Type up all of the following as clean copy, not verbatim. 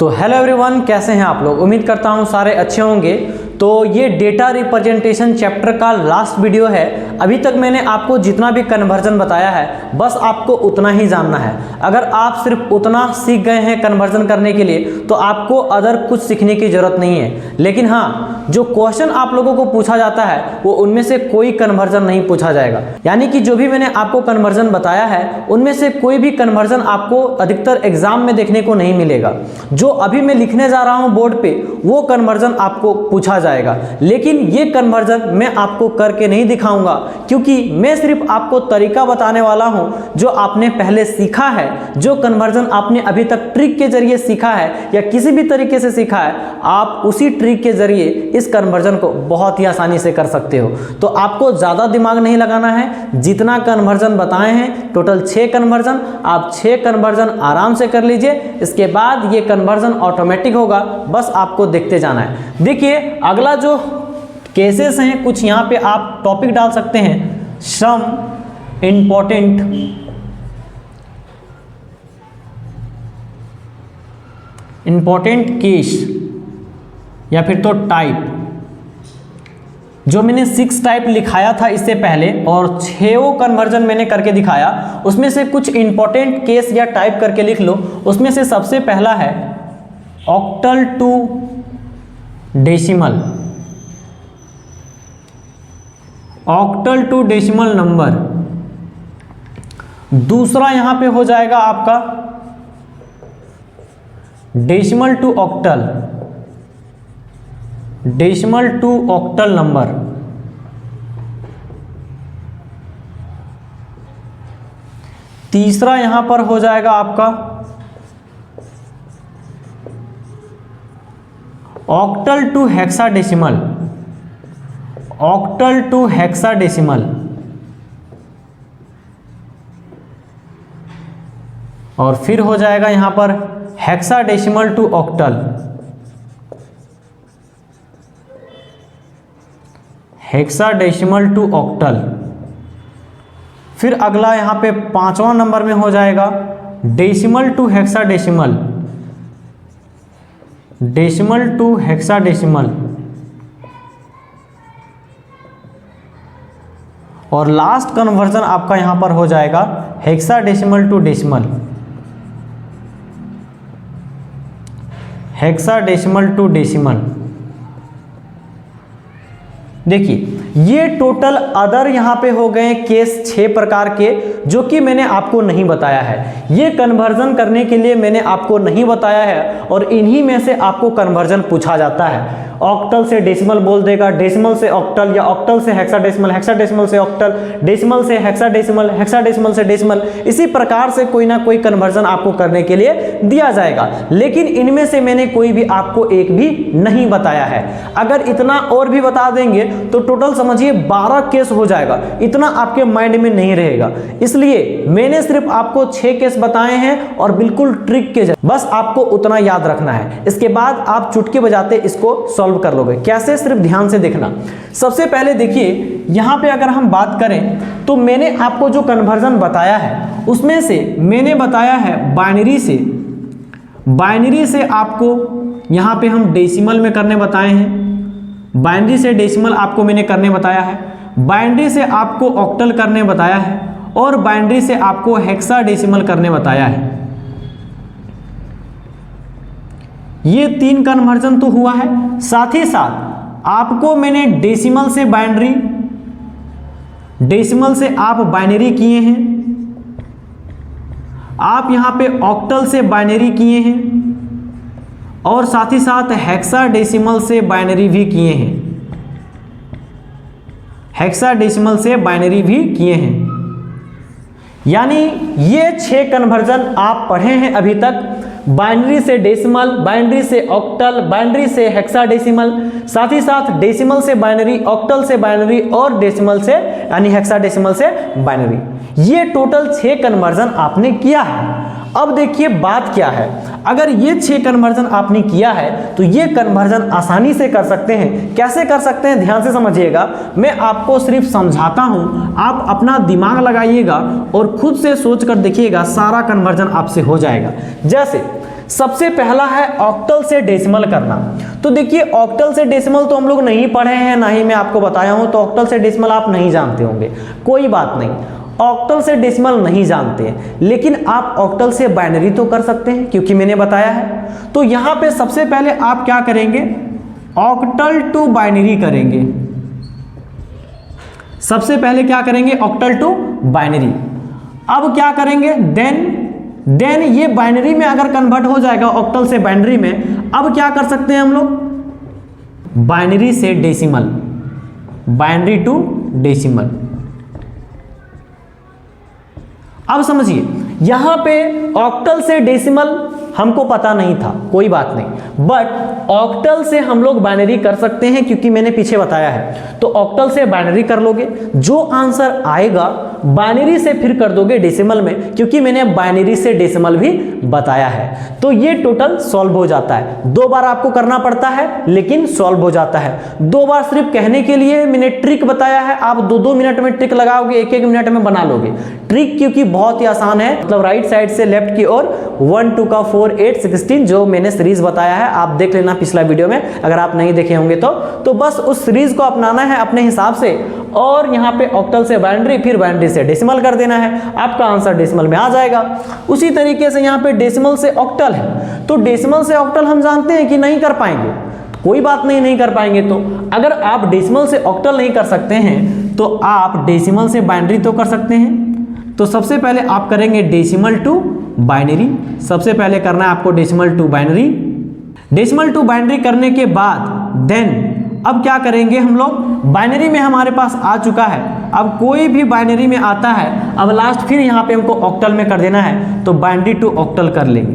तो hello everyone, कैसे हैं आप लोग। उम्मीद करता हूं सारे अच्छे होंगे। तो ये डेटा रिप्रेजेंटेशन चैप्टर का लास्ट वीडियो है। अभी तक मैंने आपको जितना भी कन्वर्जन बताया है बस आपको उतना ही जानना है। अगर आप सिर्फ उतना सीख गए हैं कन्वर्जन करने के लिए तो आपको अदर कुछ सीखने की ज़रूरत नहीं है। लेकिन हाँ, जो क्वेश्चन आप लोगों को पूछा जाता है वो उनमें से कोई कन्वर्जन नहीं पूछा जाएगा। यानी कि जो भी मैंने आपको कन्वर्जन बताया है उनमें से कोई भी कन्वर्जन आपको अधिकतर एग्जाम में देखने को नहीं मिलेगा। जो अभी मैं लिखने जा रहा हूं बोर्ड पे वो कन्वर्जन आपको पूछा जाएगा। लेकिन ये कन्वर्जन मैं आपको करके नहीं दिखाऊंगा, क्योंकि मैं सिर्फ आपको तरीका बताने वाला हूं जो आपने पहले सीखा है। जो कन्वर्जन आपने अभी तक ट्रिक के जरिए सीखा है या किसी भी तरीके से सीखा है, आप उसी ट्रिक के जरिए इस कन्वर्जन को बहुत ही आसानी से कर सकते हो। तो आपको ज़्यादा दिमाग नहीं लगाना है। जितना कन्वर्जन बताए हैं टोटल 6 कन्वर्जन, आप 6 कन्वर्जन आराम से कर लीजिए। इसके बाद ये कन्वर्जन ऑटोमेटिक होगा, बस आपको देखते जाना है। देखिए अगला जो केसेस हैं, कुछ यहाँ पे आप टॉपिक डाल सकते हैं। सम इंपॉर्टेंट केस या फिर तो टाइप। जो मैंने 6 टाइप लिखाया था इससे पहले और 6 कन्वर्जन मैंने करके दिखाया, उसमें से कुछ इंपॉर्टेंट केस या टाइप करके लिख लो। उसमें से सबसे पहला है octal to decimal. Octal to decimal number. दूसरा यहां पे हो जाएगा आपका decimal to octal. Decimal to octal number. तीसरा यहां पर हो जाएगा आपका octal to hexadecimal. Octal to hexadecimal. और फिर हो जाएगा यहां पर hexadecimal to octal. Hexadecimal to octal. फिर अगला यहां पे 5वां नंबर में हो जाएगा decimal to hexadecimal. Decimal to hexadecimal. और लास्ट कन्वर्जन आपका यहां पर हो जाएगा hexadecimal to decimal. Hexadecimal to decimal. देखिए ये टोटल अदर यहां पे हो गए केस 6 प्रकार के, जो कि मैंने आपको नहीं बताया है। ये कन्वर्जन करने के लिए मैंने आपको नहीं बताया है और इन्हीं में से आपको कन्वर्जन पूछा जाता है। ऑक्टल से डेसिमल बोल देगा, डेसिमल से ऑक्टल, या ऑक्टल से हेक्साडेसिमल, हेक्साडेसिमल से ऑक्टल, डेसिमल से हेक्साडेसिमल, हेक्साडेसिमल से डेसिमल। इसी प्रकार से कोई ना कोई कन्वर्जन आपको करने के लिए दिया जाएगा। लेकिन इनमें से मैंने कोई भी आपको एक भी नहीं बताया है। अगर इतना और भी बता देंगे तो टोटल समझिए 12 केस हो जाएगा। इतना आपके माइंड में नहीं रहेगा, इसलिए मैंने सिर्फ आपको 6 केस बताए हैं और बिल्कुल ट्रिक के बस आपको उतना याद रखना है। इसके बाद आप चुटकी बजाते इसको सॉल्व कर लोगे। कैसे, सिर्फ ध्यान से देखना। सबसे पहले देखिए यहां पे अगर हम बात करें तो मैंने आपको जो कन्वर्जन बताया है उसमें से मैंने बताया है बाइनरी से। बाइनरी से आपको यहां पे हम डेसिमल में करने बताए हैं। बाइनरी से डेसिमल आपको मैंने करने बताया है। बाइनरी से आपको ऑक्टल करने बताया है और बाइनरी से आपको हेक्साडेसिमल करने बताया है। ये 3 कन्वर्जन तो हुआ है। साथ ही साथ आपको मैंने डेसिमल से बाइनरी, डेसिमल से आप बाइनरी किए हैं। आप यहां पे ऑक्टल से बाइनरी किए हैं और साथ ही साथ हेक्साडेसिमल से बाइनरी भी किए हैं। हेक्साडेसिमल से बाइनरी भी किए हैं। यानी ये 6 कन्वर्जन आप पढ़े हैं अभी तक। बाइनरी से डेसिमल, बाइनरी से ऑक्टल, बाइनरी से हेक्साडेसिमल, साथ ही साथ डेसिमल से बाइनरी, ऑक्टल से बाइनरी और डेसिमल से यानी हेक्साडेसिमल से बाइनरी। ये टोटल 6 कन्वर्जन आपने किया है। अब देखिए बात क्या है, अगर ये 6 कन्वर्जन आपने किया है तो ये कन्वर्जन आसानी से कर सकते हैं। कैसे कर सकते हैं ध्यान से समझिएगा, मैं आपको सिर्फ समझाता हूं, आप अपना दिमाग लगाइएगा और खुद से सोच कर देखिएगा, सारा कन्वर्जन आपसे हो जाएगा। जैसे सबसे पहला है ऑक्टल से डेसिमल करना। तो देखिए ऑक्टल से डेसिमल तो हम लोग नहीं पढ़े हैं, ना ही मैं आपको बताया हूं, तो ऑक्टल से डेसिमल आप नहीं जानते होंगे, कोई बात नहीं। ऑक्टल से डेसिमल नहीं जानते हैं, लेकिन आप ऑक्टल से बाइनरी तो कर सकते हैं क्योंकि मैंने बताया है। तो यहां पे सबसे पहले आप क्या करेंगे, ऑक्टल टू बाइनरी करेंगे। सबसे पहले क्या करेंगे, ऑक्टल टू बाइनरी। अब क्या करेंगे, देन ये बाइनरी में अगर कन्वर्ट हो जाएगा ऑक्टल से बाइनरी में, अब क्या कर सकते हैं हम लोग, बाइनरी से डेसिमल, बाइनरी टू डेसिमल। अब समझिए यहां पे ऑक्टल से डेसिमल हमको पता नहीं था, कोई बात नहीं, बट ऑक्टल से हम लोग बाइनरी कर सकते हैं क्योंकि मैंने पीछे बताया है। तो ऑक्टल से बाइनरी कर लोगे, जो आंसर आएगा बाइनरी से फिर कर दोगे डेसिमल में, क्योंकि मैंने बाइनरी से डेसिमल भी बताया है। तो ये टोटल सॉल्व हो जाता है। 2 बार आपको करना पड़ता है लेकिन सॉल्व हो जाता है। 2 बार सिर्फ कहने के लिए मैंने ट्रिक बताया है, आप 2-2 मिनट में ट्रिक लगाओगे, 1-1 मिनट में बना लोगे ट्रिक, क्योंकि बहुत ही आसान है। मतलब राइट साइड से लेफ्ट की ओर 1 2 का 4 8 16 जो मैंने सीरीज बताया है, आप देख लेना पिछला वीडियो में अगर आप नहीं देखे होंगे तो बस उस सीरीज को अपनाना है अपने हिसाब से, और यहाँ पे ऑक्टल से बाइनरी, फिर बाइनरी से डेसिमल कर देना है, आपका आंसर डेसिमल में आ जाएगा। उसी तरीके से यहाँ पे डेसिमल से ऑक्टल है, तो डेसिमल से ऑक्टल हम जानते हैं कि नहीं कर पाएंगे, कोई बात नहीं, नहीं कर पाएंगे। तो अगर आप डेसिमल से ऑक्टल नहीं कर सकते हैं तो आप डेसिमल से बाइनरी तो कर सकते हैं। तो सबसे पहले आप करेंगे डेसिमल टू बाइनरी, सबसे पहले करना है आपको decimal to binary. Decimal to binary करने के बाद देन अब क्या करेंगे हम लोग, बाइनरी में हमारे पास आ चुका है, अब कोई भी बाइनरी में आता है, अब लास्ट फिर यहाँ पे हमको ऑक्टल में कर देना है, तो बाइनरी टू ऑक्टल कर लेंगे,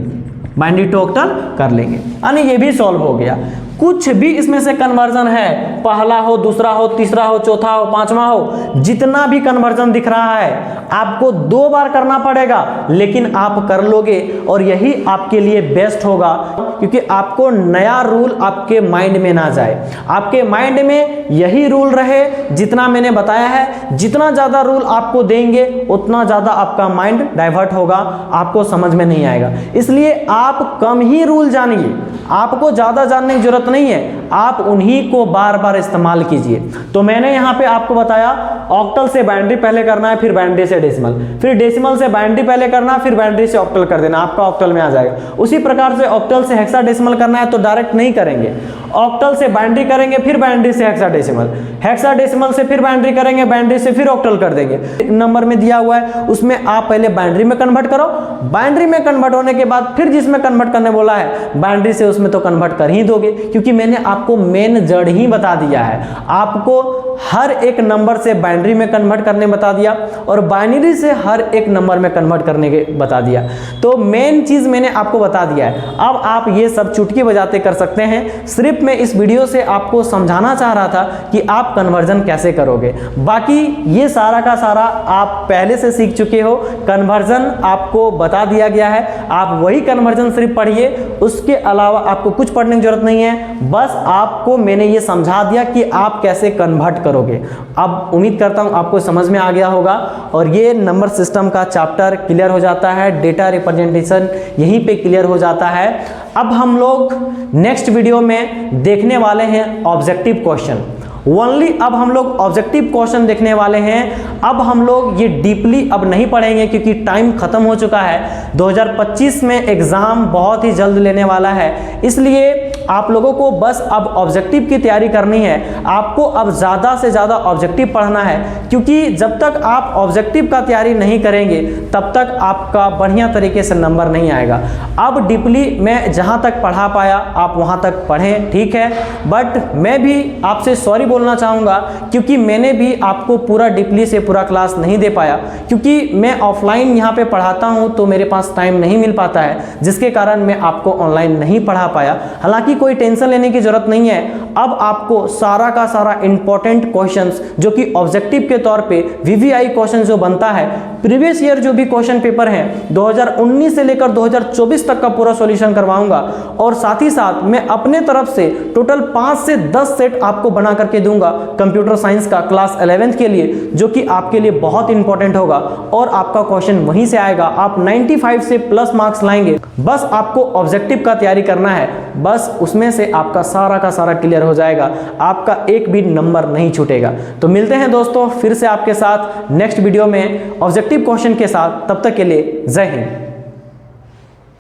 बाइनरी टू ऑक्टल कर लेंगे, यानी ये भी सॉल्व हो गया। कुछ भी इसमें से कन्वर्जन है, पहला हो, दूसरा हो, तीसरा हो, चौथा हो, 5वां हो, जितना भी कन्वर्जन दिख रहा है आपको 2 बार करना पड़ेगा, लेकिन आप कर लोगे और यही आपके लिए बेस्ट होगा, क्योंकि आपको नया रूल आपके माइंड में ना जाए, आपके माइंड में यही रूल रहे जितना मैंने बताया है। जितना ज़्यादा रूल आपको देंगे उतना ज़्यादा आपका माइंड डाइवर्ट होगा, आपको समझ में नहीं आएगा। इसलिए आप कम ही रूल जानिए, आपको ज़्यादा जानने की जरूरत नहीं है, आप उन्हीं को बार बार इस्तेमाल कीजिए। तो मैंने यहाँ पे आपको बताया ऑक्टल से बाइनरी पहले करना है, फिर बाइनरी से डेसिमल, फिर डेसिमल से बाइनरी पहले करना, फिर बाइनरी से ऑक्टल कर देना, आपका ऑक्टल में आ जाएगा। उसी प्रकार से ऑक्टल से हेक्साडेसिमल करना है तो डायरेक्ट नहीं करेंगे, ऑक्टल से बाइनरी करेंगे, फिर बाइनरी से हेक्साडेसिमल, हेक्साडेसिमल से फिर बाइनरी करेंगे, बाइनरी से फिर ऑक्टल कर देंगे। नंबर में दिया हुआ है उसमें आप पहले बाइनरी में कन्वर्ट करो, बाइनरी में कन्वर्ट होने के बाद फिर जिसमें कन्वर्ट करने बोला है बाइनरी से उसमें तो कन्वर्ट कर ही दोगे, क्योंकि मैंने आपको मेन जड़ ही बता दिया है। आपको हर एक नंबर से बाइनरी में कन्वर्ट करने बता दिया और बाइनरी से हर एक नंबर में कन्वर्ट करने के बता दिया, तो मेन चीज मैंने आपको बता दिया है। अब आप ये सब चुटकी बजाते कर सकते हैं। सिर्फ मैं इस वीडियो से आपको समझाना चाह रहा था कि आप कन्वर्जन कैसे करोगे, बाकी ये सारा का सारा आप पहले से सीख चुके हो। कन्वर्जन आपको बता दिया गया है, आप वही कन्वर्जन सिर्फ पढ़िए, उसके अलावा आपको कुछ पढ़ने की जरूरत नहीं है। बस आपको मैंने ये समझा दिया कि आप कैसे कन्वर्ट करोगे। अब उम्मीद करता हूं आपको समझ में आ गया होगा और ये नंबर सिस्टम का चैप्टर क्लियर हो जाता है, डेटा रिप्रेजेंटेशन यहीं पे क्लियर हो जाता है। अब हम लोग नेक्स्ट वीडियो में देखने वाले हैं ऑब्जेक्टिव क्वेश्चन ओनली। अब हम लोग ऑब्जेक्टिव क्वेश्चन देखने वाले हैं। अब हम लोग ये डीपली अब नहीं पढ़ेंगे क्योंकि टाइम खत्म हो चुका है। 2025 में एग्जाम बहुत ही जल्द लेने वाला है, इसलिए आप लोगों को बस अब ऑब्जेक्टिव की तैयारी करनी है। आपको अब ज़्यादा से ज़्यादा ऑब्जेक्टिव पढ़ना है, क्योंकि जब तक आप ऑब्जेक्टिव का तैयारी नहीं करेंगे तब तक आपका बढ़िया तरीके से नंबर नहीं आएगा। अब डीपली मैं जहाँ तक पढ़ा पाया आप वहाँ तक पढ़ें, ठीक है, बट मैं भी आपसे सॉरी बोलना चाहूँगा क्योंकि मैंने भी आपको पूरा डीपली से पूरा क्लास नहीं दे पाया, क्योंकि मैं ऑफलाइन यहाँ पे पढ़ाता हूँ तो मेरे पास टाइम नहीं मिल पाता है, जिसके कारण मैं आपको ऑनलाइन नहीं पढ़ा पाया। हालांकि कोई टेंशन लेने की जरूरत नहीं है। अब आपको सारा का सारा इंपॉर्टेंट क्वेश्चंस जो कि ऑब्जेक्टिव के तौर पे वीवीआई क्वेश्चन जो बनता है, प्रीवियस ईयर जो भी क्वेश्चन पेपर हैं 2019 से लेकर 2024 तक का पूरा सॉल्यूशन करवाऊंगा, और साथ ही साथ मैं अपने तरफ से टोटल 5 से 10 सेट आपको बना करके दूंगा कंप्यूटर साइंस का क्लास 11th के लिए, जो कि आपके लिए बहुत इंपॉर्टेंट होगा और आपका क्वेश्चन वहीं से आएगा। आप 95 से प्लस मार्क्स लाएंगे। बस आपको ऑब्जेक्टिव का तैयारी करना है, बस उसमें से आपका सारा का सारा क्लियर हो जाएगा, आपका एक भी नंबर नहीं छूटेगा। तो मिलते हैं दोस्तों फिर से आपके साथ नेक्स्ट वीडियो में ऑब्जेक्टिव क्वेश्चन के साथ। तब तक के लिए जय हिंद।